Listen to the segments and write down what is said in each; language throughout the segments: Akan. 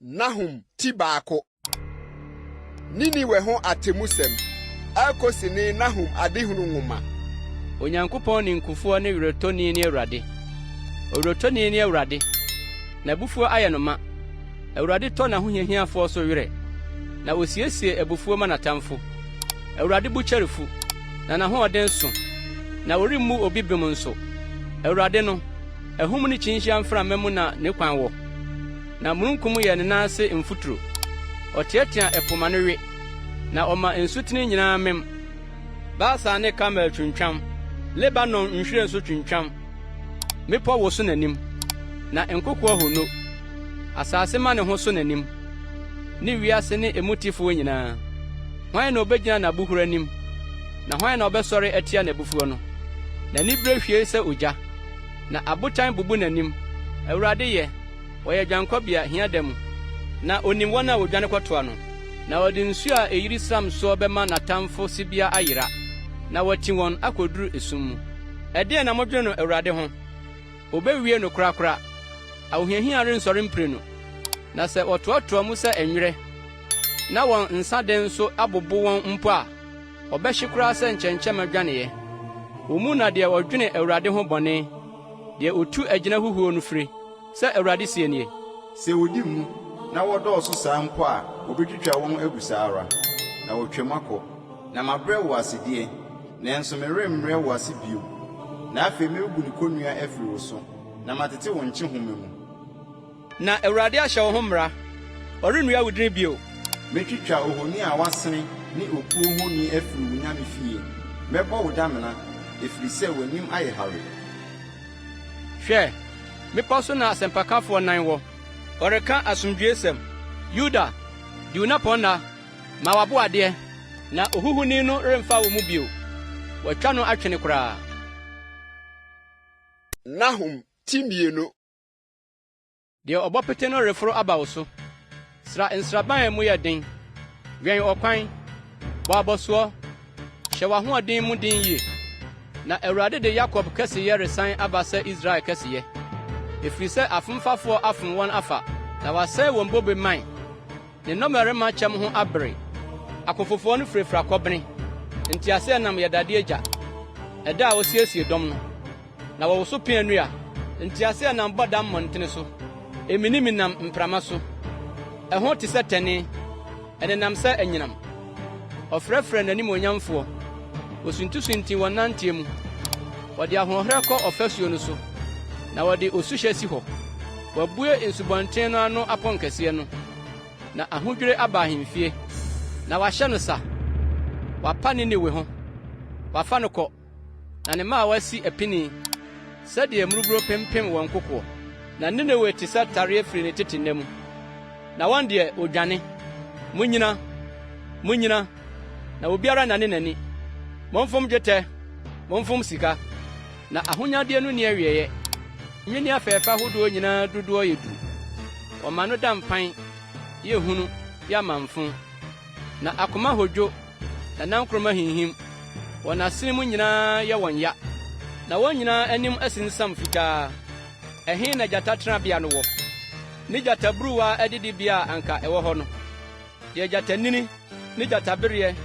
Nahum ti baako. Nineveh ho atemusem. Akosini Nahum adehunu nwoma. Onyankopɔn ni nkufo ne wiretoni ne Awurade. Wiretoni ne Awurade. Na bufuo ayɛ no ma. Awurade tɔ na ho hiahiafo so werɛ. Na osiesie abufuo ma natamfo. Awurade bu kyerefo. Na na ho ɔden so. Na wɔremmu obi bem nso. Awurade no, ahum ne kyinhyia mfra memu na ne kwan wɔ. Na mununkum yɛ ne nan ase mfuturo. Ɔteatea ɛpo ma no we. Na ɔma nsutene nyinaa mem. Baasa ne Kamel twintwam. Lebanon nhwire nso twintwam. Mepɔ wo so n'anim. Na nkoko ahono. Asase ma ne ho so n'anim. Ne wiase ne emutifo nyinaa. Hwan na obegyina n'abuhuru anim? Na hwan na obɛsɔre atia n'abufuo no? Na nibre hwie sɛ ogya. Na abotan bubu n'anim. Awurade yɛ, wɔyɛ dwankɔbea hiada mu. Na onim wɔn a wodwane kɔtoa no. Na wɔde nsu a eyiri sam so bɛma natamfo sibia ayera. Na wɔti wɔn akoduru esum mu. Ɛdeɛ na modwene no Awurade ho. Obewie no korakora. Ahohiahia rensɔre mpire no. Na sɛ wɔtoatoa mu sɛ enwere. Na wɔn nsa den nso abobo wɔn mpo a. Ɔbɛhye koraa sɛ nkyɛnkyɛm adwaneɛ. Omu na deɛ wɔdwene Awurade ho bɔne. Deɛ otu agyina huhuo no firi. Sɛ Awurade sie nie. Sɛ wodi mu na wɔdɔɔso saa mpo a obetwitwa wɔn agu saa ara. Na wɔtwam akɔ. Na mabrɛ wo asedie. Nanso meremmrɛ wo ase bio. Na afei mebu ne konnua afiri wo so. Na matete wo nkye home mu. Na Awurade ahyɛ wo ho mmara. Ɔrennua wo din bio. Metwitwa ohoni a wasene ne okuo honi afiri wo nyame fie. Mɛbɔ wo damena efiri sɛ w'anim ayɛ hare. Hwɛ, mepɔ so na asɛmpakafoɔ nan wɔ. Ɔreka asomdwoesɛm. Yuda, di wo napɔnna, ma wabo adeɛ, na ohuhuni no remfa wo mu bio. Wɔatwa no atwene koraa. Nahum ti mmienu. Deɛ ɔbɔ pete no reforo aba wo so. Sra nsraban a mu yɛ den. Wɛn ɔkwan, bɔ abɔsoɔ, hyɛ w'ahoɔden mu den yie. Na Awurade de Yakob kɛseyɛ resan aba sɛ Israel kɛseyɛ. Efiri sɛ afomfafoɔ afom wɔn afa, na wasɛe wɔn bobe man. Ne nnɔmmarima kyɛm ho abere. Akofofoɔ no firafira kɔbene. Nteaseɛnam yɛ dade agya. Ɛda a osiesie dɔm no. Na wɔwoso pia nnua. Nteaseɛnam bɔ dam mmɔntene so. Eminimi nam mprama so. Ɛho te sɛ tɛne. Ɛnenam sɛ anyinam. Ɔfrɛfrɛ n'animonyamfoɔ. Osuntusunti wɔ nanteɛ mu. Wɔde ahoɔherɛ kɔ ɔfasuo no so. Na wɔde osuhyɛ si hɔ. Wɔabue nsubɔnten no ano apɔnkɛseɛ no. Na ahodwire aba ahemfie. Na wahyɛ no sa. Wapa Nineveh ho. Wafa no kɔ. Na ne mma a wasi apini. Sɛdeɛ mmuruburo pempem wɔn kokoɔ. Na Nineveh te sɛ tareɛ firi ne tete nna mu. Na wɔn deɛ odwane. Munyina. Na obiara nane n'ani. Momfom dwetɛ. Momfom sika. Na ahonyadeɛ no ni awieɛ. Nwini afɛɛfɛ ahodoɔ nyinaa dodoɔ yɛ duru. Wɔma no da mpan, yɛ hunu, yɛ amanfo. Na akoma hodwo, na nankoroma hinhim. Wɔn asene mu nyinaa yɛ wɔn ya. Na wɔn nyinaa anim asinsam fitaa. Ɛhe na gyata tenabea no wɔ? Ne gyata buruwa adidibea a anka ɛwɔ hɔ no. Deɛ gyata nini, ne gyata bereɛ,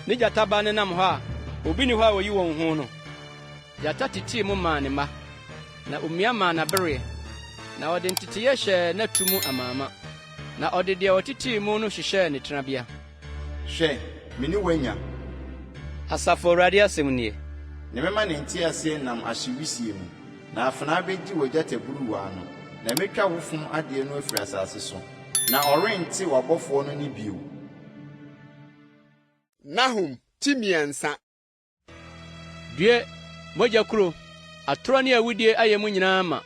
ne gyata ba ne nam hɔ a, obi ni hɔ a oyi wɔn ho no. Gyata titii mu maa ne mma. Na omia maa n'abereɛ. Na ɔde nteteyɛ hyɛɛ n'atu mu amaama. Na ɔde deɛ ɔtitii mu no hyehyɛɛ ne tenabea. Hwɛ, mene wanya. Asafo Awurade asɛm nie. Ne mɛma ne nteaseɛ nam ahyewisie mu. Na afena begye wɔ gyata buruwa no. Na metwa wo fom adeɛ no afiri asase so. Na ɔrente w'abɔfoɔ no ne bio. Nahum ti mmiɛnsa. Due, mogya kuro, atoro ne awudie ayɛ mu nyinaa ma.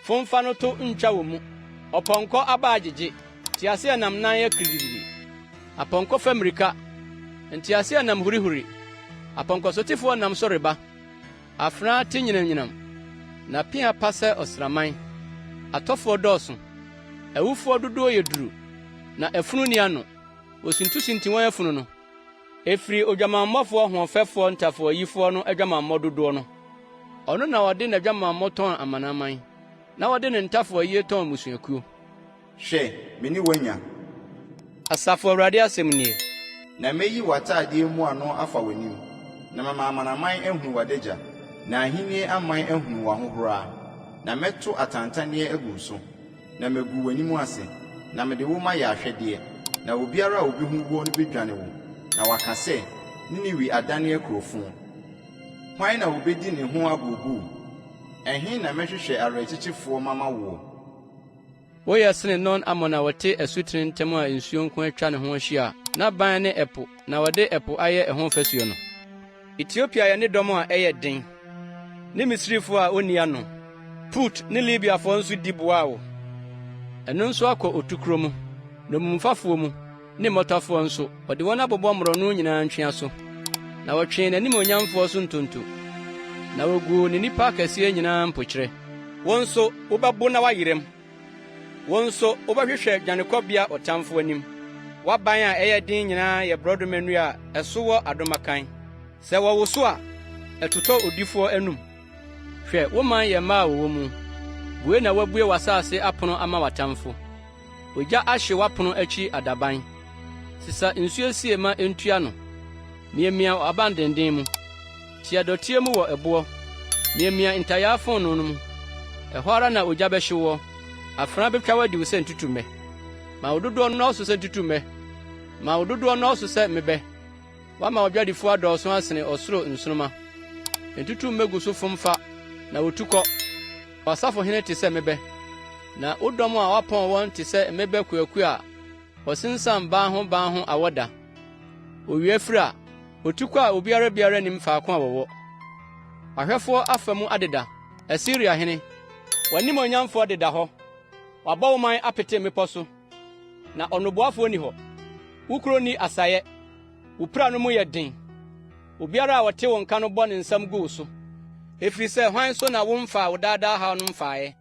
Fomfa no to ntwa wɔ mu. Ɔpɔnkɔ aba agyegye. Nteaseɛnam nan yɛ kiririri. Apɔnkɔ fa mmirika. Nteaseɛnam hurihuri. Apɔnkɔsotefoɔ nam so reba. Afena te nyinamnyinam. Na pia pa sɛ ɔsraman. Atɔfoɔ dɔɔso. Awufoɔ dodoɔ yɛ duru. Na afunu ni ano. Osuntusunti wɔn afunu no. Efiri odwamammɔfoɔ hoɔfɛfoɔ ntafoɔ yifoɔ no adwamammɔ dodoɔ no. Ɔno na ɔde n'adwamammɔ tɔn amanaman. Na ɔde ne ntafoɔ yie tɔn musuakuo. Hwɛ, me ne wanya. Asafo Awurade asɛm nie. Na meyi w'ataadeɛ mu ano afa w'anim, na mama amanaman ahunu w'adagya, na ahenni aman ahunu w'ahohora, na mɛto atantanneɛ agu so, na megu w'anim ase, na mede wo ma yɛ ahwɛdeɛ, na obiara a obi hu wo no bedwane wo, na waka sɛ, Ninewe adane akurofo. Hwan na wobedi ne ho abubu? Ɛhe na mɛhwehwɛ awerɛkyekyefoɔ mama wo? Woyɛ sene non amɔ na wɔte asutene ntam a nsuo nko atwa ne ho ahyia, na ban ne ɛpo, na wɔde ɛpo ayɛ ɛho fasuo no. Etiopia yɛ ne dɔm a ɛyɛ den, ne Misrifo a onni ano. Put ne Libiafoɔ nso di boa wo. Ɛno nso akɔ otukuro mu, na mumfafoɔ mu, ne mmɔtafoɔ nso, wɔde wɔn abobɔ mmorɔno nyinaa ntwea so, na wɔtwee n'animonyamfoɔ so ntonto, na wogu ne nnipa akɛseɛ nyinaa mpokyerɛ. Wɔn nso wobɛbo na woayerɛm. Wɔn nso wobɛhwehwɛ dwanekɔbea ɔtamfo anim. W'aban a ɛyɛ den nyinaa yɛ borɔdɔma nnua a ɛso wɔ adomakan. Sɛ wɔwo so a, ɛtotɔ odifoɔ anum. Hwɛ, wo man yɛ mmaa a wɔwɔ mu. Bue na wabue w'asase apono ama w'atamfo. Ogya ahye w'apono akyi adaban. Sisa nsuo sie ma entua no. Miamia abandenden mu. Tia dɔteɛ mu wɔ ɛboɔ. Miamia ntayaa fonoo no mu. Ɛhɔ ara na ogya bɛhye wɔ. Afra betwa wadi wo sɛ ntutummɛ. Ma wo dodoɔ no nɔɔso sɛ ntutummɛ. Ma wo dodoɔ nɔɔso sɛ mebɛ. Wama ɔdwadifo adɔɔso asene ɔsoro nsoroma. Ntutummɛ gu so fomfa, na wotu kɔ. Ɔsafohene te sɛ mebɛ. Na wodɔm a wapɔn wɔn te sɛ mebɛ kuaku a wɔsensam ban ho awɔda. Owia firi a, otu kɔ a obiara nim faako a wɔwɔ. Ahwɛfoɔ afa mu adeda, Assyria hene. W'animonyamfoɔ deda hɔ. Wabɔ wo man apete mmepɔ so, na ɔnoboafoɔ ni hɔ. Wo kuro ni asaeɛ, wo pira no mu yɛ den. Obiara a wɔte wo nka no bɔ ne nsam gu wo so. Ɛfiri sɛ hwan so na womfaa wo daadaa haw no mfaeɛ?